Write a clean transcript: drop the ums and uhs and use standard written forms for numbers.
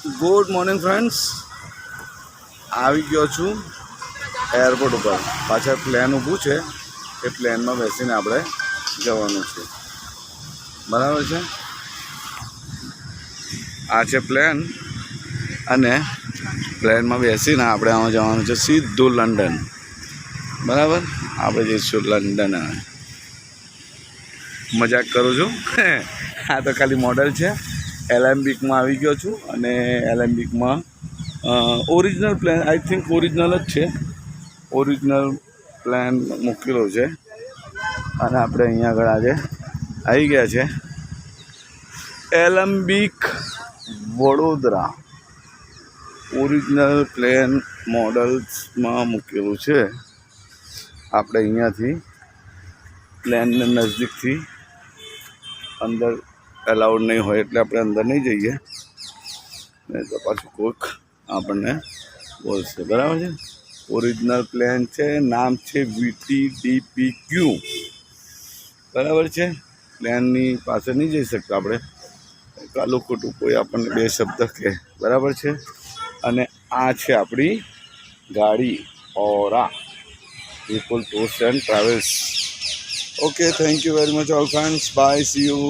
Good morning friends, આવી ગયો છું એરપોર્ટ ઉપર. પાછળ પ્લેન ઊભું છે, એ પ્લેનમાં બેસીને આપણે જવાનું છે. બરાબર છે, આ છે પ્લેન અને પ્લેનમાં બેસીને આપણે આમાં જવાનું છે સીધું લંડન. બરાબર, આપણે જઈશું લંડન. મજાક કરું છું. આ તો ખાલી મોડલ છે. એલેમ્બિકમાં આવી ગયો છું અને એલેમ્બિકમાં original plain, I think original જ છે. ઓરિજિનલ પ્લેન મૂકેલો છે અને આપણે અહીંયા આગળ આજે આવી ગયા છે એલેમ્બિક વડોદરા. ઓરિજિનલ પ્લેન મોડલ્સમાં મૂકેલું છે. આપણે અહીંયાથી પ્લેનને નજદીકથી અંદર એલાઉડ નહીં હોય એટલે આપણે અંદર નહીં જઈએ, નહીં તો પાછું કોઈક આપણને બોલશે. બરાબર છે, ઓરિજિનલ પ્લેન છે, નામ છે VTDPQ. બરાબર છે, પ્લેનની પાસે નહીં જઈ શકતા આપણે, કાલું ખોટું કોઈ આપણને બે શબ્દ કહે. બરાબર છે, અને આ છે આપણી ગાડી Aura people tours and travels. Okay, thank you very much all friends. Bye, see you.